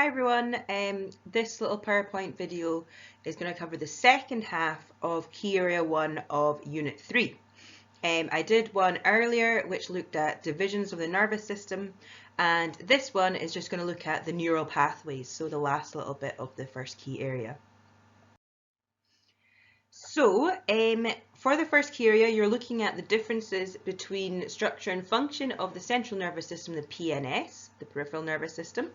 Hi everyone, this little PowerPoint video is going to cover the second half of Key Area 1 of Unit 3. I did one earlier which looked at divisions of the nervous system, and this one is just going to look at the neural pathways, so the last little bit of the first key area. So, for the first key area, you're looking at the differences between structure and function of the central nervous system, the PNS, the peripheral nervous system.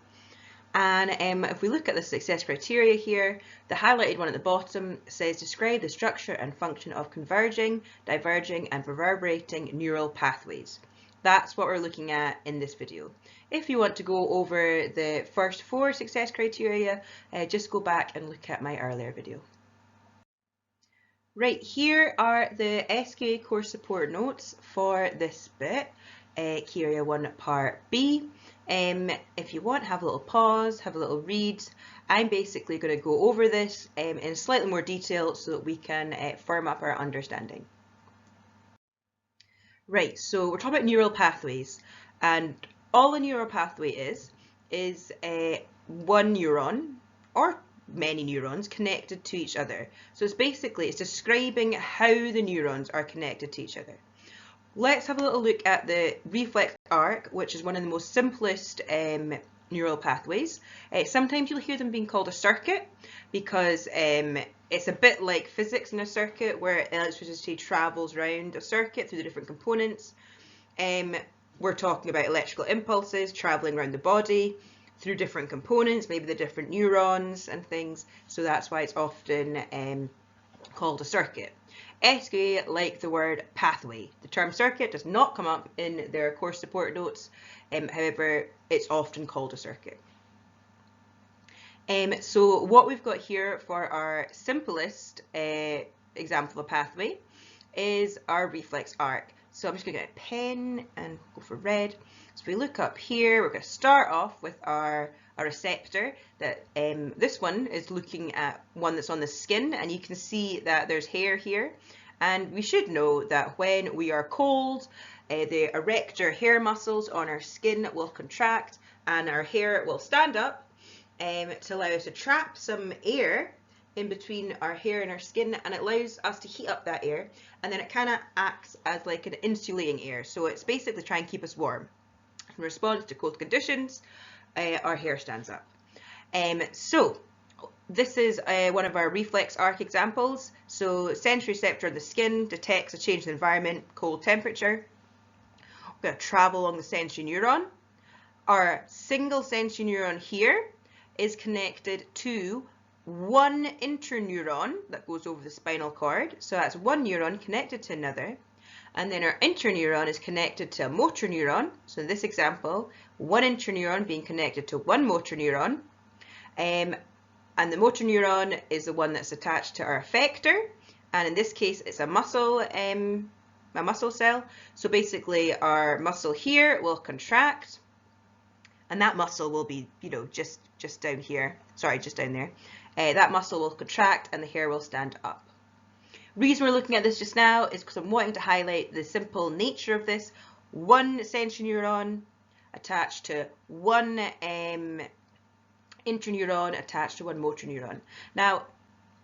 And if we look at the success criteria here, the highlighted one at the bottom says describe the structure and function of converging, diverging and reverberating neural pathways. That's what we're looking at in this video. If you want to go over the first 4 success criteria, just go back and look at my earlier video. Right, here are the SQA course support notes for this bit, Key Area 1 Part B. If you want, have a little pause, have a little read. I'm basically going to go over this in slightly more detail so that we can firm up our understanding. Right, so we're talking about neural pathways, and all a neural pathway is one neuron or many neurons connected to each other. So it's describing how the neurons are connected to each other. Let's have a little look at the reflex arc, which is one of the most simplest neural pathways. Sometimes you'll hear them being called a circuit because it's a bit like physics in a circuit where electricity travels around a circuit through the different components. We're talking about electrical impulses traveling around the body through different components, maybe the different neurons and things. So that's why it's often called a circuit. SQA like the word pathway. The term circuit does not come up in their course support notes, however, it's often called a circuit. So what we've got here for our simplest example of a pathway is our reflex arc. So I'm just going to get a pen and go for red. So if we look up here, we're going to start off with our receptor. That this one is looking at one that's on the skin, and you can see that there's hair here. And we should know that when we are cold, the erector hair muscles on our skin will contract and our hair will stand up to allow us to trap some air in between our hair and our skin, and it allows us to heat up that air, and then it kind of acts as like an insulating air. So it's basically trying to keep us warm. In response to cold conditions, our hair stands up. So this is one of our reflex arc examples. So sensory receptor on the skin detects a change in the environment, cold temperature. We're going to travel along the sensory neuron. Our single sensory neuron here is connected to one interneuron that goes over the spinal cord. So that's one neuron connected to another. And then our interneuron is connected to a motor neuron. So in this example, one interneuron being connected to one motor neuron. And the motor neuron is the one that's attached to our effector. And in this case, it's a muscle cell. So basically our muscle here will contract. And that muscle will be, just down here. Sorry, just down there. That muscle will contract and the hair will stand up. Reason we're looking at this just now is because I'm wanting to highlight the simple nature of this. One sensory neuron attached to one interneuron attached to one motor neuron. Now,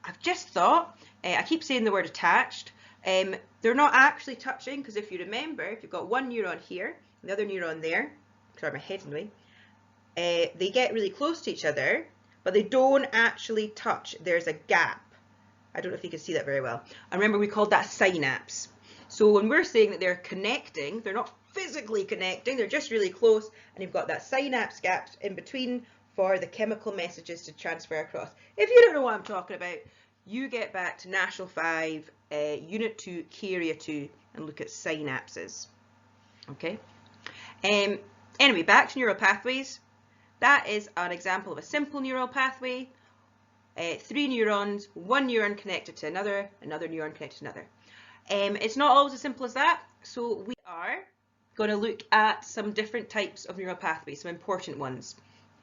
I've just thought, I keep saying the word attached, they're not actually touching, because if you remember, if you've got one neuron here, and the other neuron there, sorry, my head's in the way, they get really close to each other, but they don't actually touch. There's a gap. I don't know if you can see that very well. And remember, we called that synapse. So when we're saying that they're connecting, they're not physically connecting, they're just really close, and you've got that synapse gap in between for the chemical messages to transfer across. If you don't know what I'm talking about, you get back to National 5, Unit 2, Key Area 2, and look at synapses. Okay. Anyway, back to neural pathways. That is an example of a simple neural pathway. 3 neurons, one neuron connected to another neuron connected to another. It's not always as simple as that, so we are going to look at some different types of neural pathways, some important ones.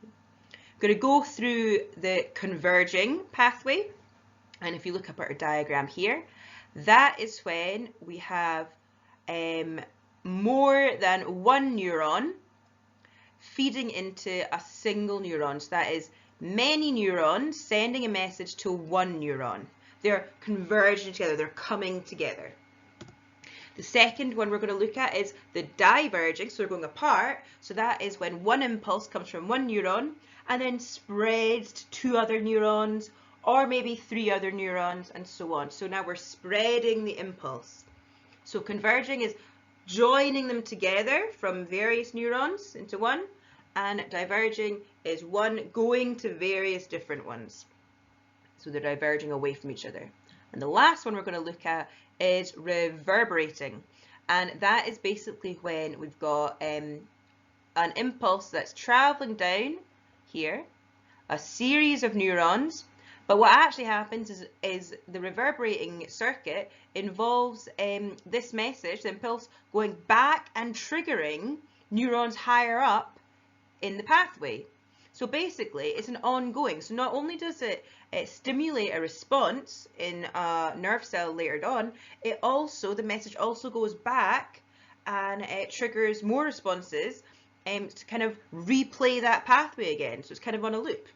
I'm going to go through the converging pathway, and if you look up at our diagram here, that is when we have more than one neuron feeding into a single neuron. So that is many neurons sending a message to one neuron. They're converging together, they're coming together. The second one we're going to look at is the diverging, so they're going apart. So that is when one impulse comes from one neuron and then spreads to two other neurons, or maybe three other neurons, and so on. So now we're spreading the impulse. So converging is joining them together from various neurons into one, and diverging is one going to various different ones. So they're diverging away from each other. And the last one we're going to look at is reverberating. And that is basically when we've got an impulse that's traveling down here, a series of neurons, but what actually happens is the reverberating circuit involves this message, the impulse, going back and triggering neurons higher up in the pathway. So basically it's an ongoing. So not only does it stimulate a response in a nerve cell later on, the message also goes back and it triggers more responses to kind of replay that pathway again. So it's kind of on a loop.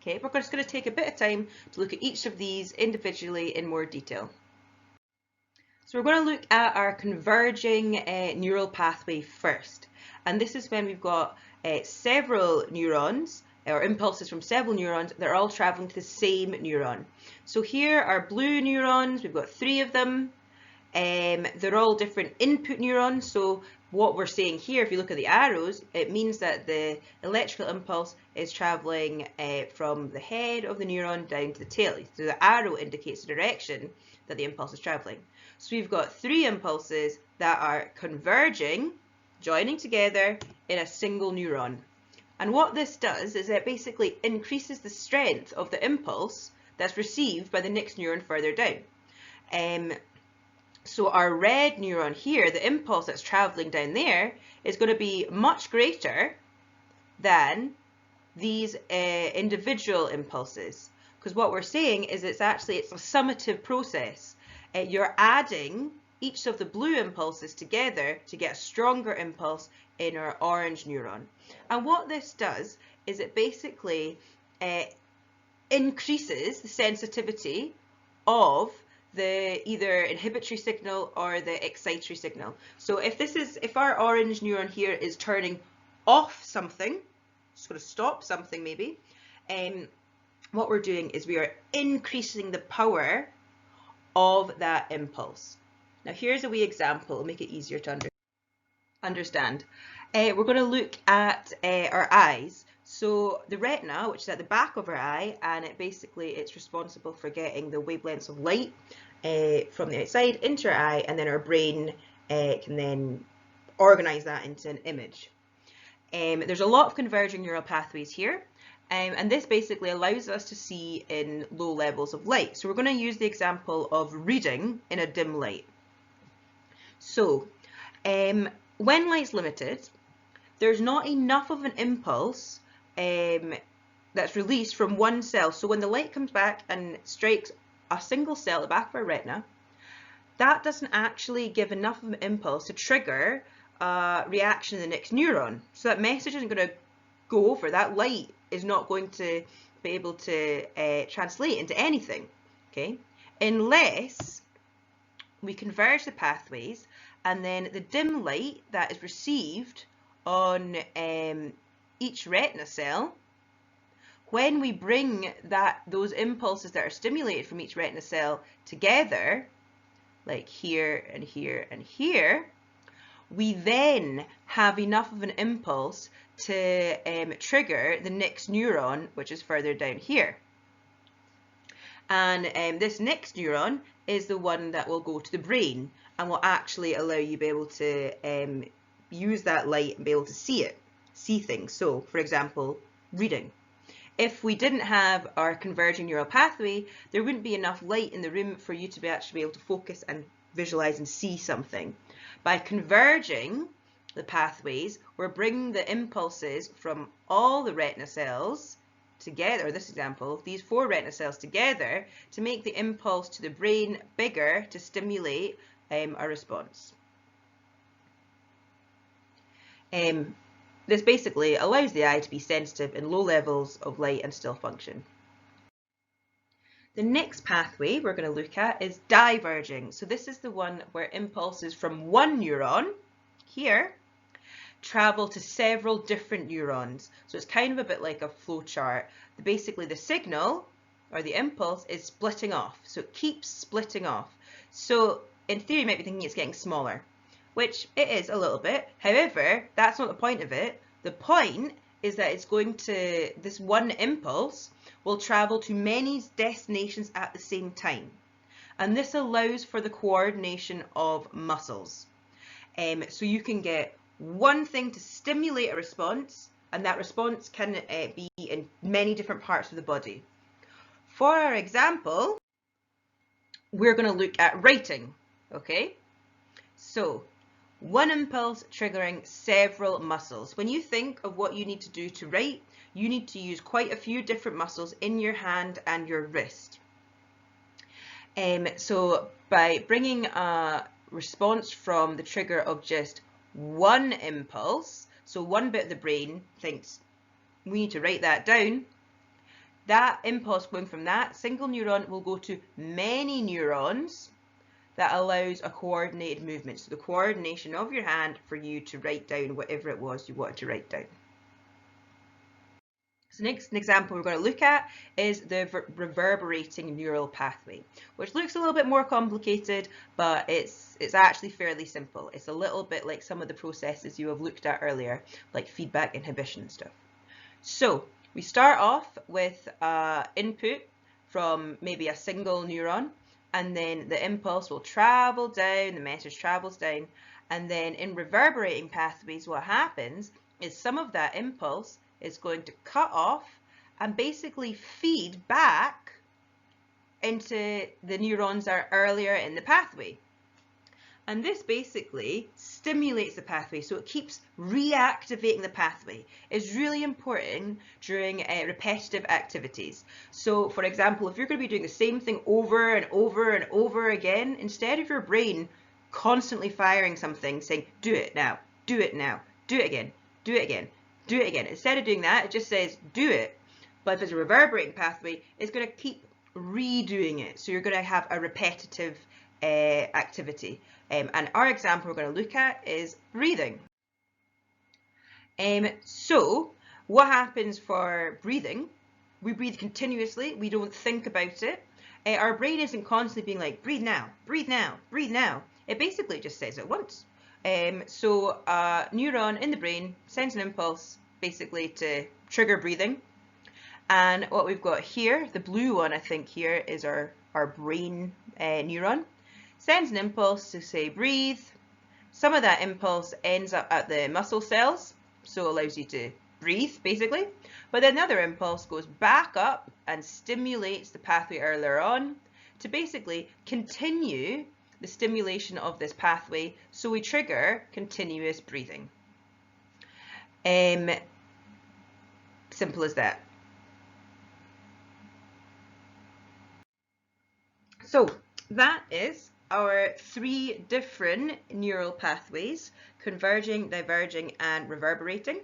Okay, we're just going to take a bit of time to look at each of these individually in more detail. So we're going to look at our converging neural pathway first. And this is when we've got several neurons, or impulses from several neurons, that are all traveling to the same neuron. So here are blue neurons, we've got 3 of them. They're all different input neurons. So what we're saying here, if you look at the arrows, it means that the electrical impulse is traveling from the head of the neuron down to the tail. So the arrow indicates the direction that the impulse is traveling. So we've got 3 impulses that are converging, joining together in a single neuron. And what this does is it basically increases the strength of the impulse that's received by the next neuron further down. So our red neuron here, the impulse that's traveling down there, is going to be much greater than these individual impulses. Because what we're saying is it's a summative process. You're adding each of the blue impulses together to get a stronger impulse in our orange neuron. And what this does is it basically increases the sensitivity of the either inhibitory signal or the excitatory signal. So if our orange neuron here is turning off something, just going to stop something maybe, what we're doing is we are increasing the power of that impulse. Now here's a wee example, it'll make it easier to understand. We're going to look at our eyes. So the retina, which is at the back of our eye, and it's responsible for getting the wavelengths of light from the outside into our eye, and then our brain can then organize that into an image. There's a lot of converging neural pathways here, and this basically allows us to see in low levels of light. So we're going to use the example of reading in a dim light. So when light's limited, there's not enough of an impulse that's released from one cell. So when the light comes back and strikes a single cell at the back of our retina, that doesn't actually give enough of an impulse to trigger a reaction in the next neuron. So that message isn't going to go over. That light is not going to be able to translate into anything, okay? Unless we converge the pathways, and then the dim light that is received on each retina cell, when we bring those impulses that are stimulated from each retina cell together, like here and here and here, we then have enough of an impulse to trigger the next neuron, which is further down here. And this next neuron is the one that will go to the brain and will actually allow you to be able to use that light and be able to see things. So, for example, reading. If we didn't have our converging neural pathway, there wouldn't be enough light in the room for you to actually be able to focus and visualize and see something. By converging the pathways, we're bringing the impulses from all the retina cells together, this example, these 4 retina cells together, to make the impulse to the brain bigger to stimulate a response. this basically allows the eye to be sensitive in low levels of light and still function. The next pathway we're going to look at is diverging. So this is the one where impulses from one neuron, here, travel to several different neurons. So it's kind of a bit like a flow chart. Basically the signal or the impulse is splitting off. So it keeps splitting off. So in theory you might be thinking it's getting smaller, which it is a little bit. However, that's not the point of it. The point is that it's going to, this one impulse will travel to many destinations at the same time. And this allows for the coordination of muscles. So you can get one thing to stimulate a response, and that response can be in many different parts of the body. For our example, we're going to look at writing, okay? So, one impulse triggering several muscles. When you think of what you need to do to write, you need to use quite a few different muscles in your hand and your wrist. So by bringing a response from the trigger of just one impulse, so one bit of the brain thinks we need to write that down, that impulse going from that single neuron will go to many neurons. That allows a coordinated movement, so the coordination of your hand for you to write down whatever it was you wanted to write down. So next example we're going to look at is the reverberating neural pathway, which looks a little bit more complicated, but it's actually fairly simple. It's a little bit like some of the processes you have looked at earlier, like feedback, inhibition and stuff. So we start off with input from maybe a single neuron, and then the impulse will travel down, the message travels down, and then in reverberating pathways what happens is some of that impulse is going to cut off and basically feed back into the neurons that are earlier in the pathway. And this basically stimulates the pathway, so it keeps reactivating the pathway. It's really important during repetitive activities. So for example, if you're going to be doing the same thing over and over and over again, instead of your brain constantly firing something saying, do it now, do it now, do it again, do it again, do it again. Instead of doing that, it just says, do it. But if it's a reverberating pathway, it's going to keep redoing it. So you're going to have a repetitive activity. And our example we're going to look at is breathing. So what happens for breathing? We breathe continuously. We don't think about it. Our brain isn't constantly being like, breathe now, breathe now, breathe now. It basically just says it once. So a neuron in the brain sends an impulse basically to trigger breathing. And what we've got here, the blue one I think here is our brain neuron. Sends an impulse to say breathe. Some of that impulse ends up at the muscle cells, so allows you to breathe basically. But then another impulse goes back up and stimulates the pathway earlier on to basically continue the stimulation of this pathway, so we trigger continuous breathing. Simple as that. So that is our 3 different neural pathways: converging, diverging and reverberating.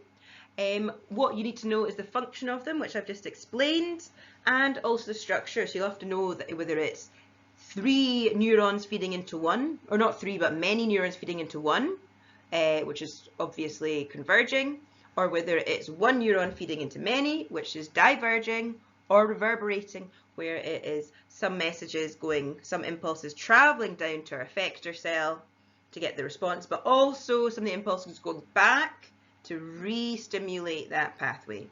What you need to know is the function of them, which I've just explained, and also the structure. So you'll have to know that whether it's 3 neurons feeding into one, or not 3 but many neurons feeding into one, which is obviously converging, or whether it's 1 neuron feeding into many, which is diverging, or reverberating, where it is some messages going, some impulses traveling down to our effector cell to get the response, but also some of the impulses going back to re-stimulate that pathway.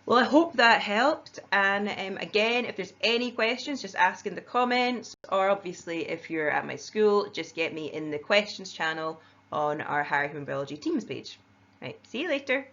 Well, I hope that helped, and again, if there's any questions, just ask in the comments, or obviously if you're at my school, just get me in the questions channel on our Higher Human Biology Teams page. Right, see you later.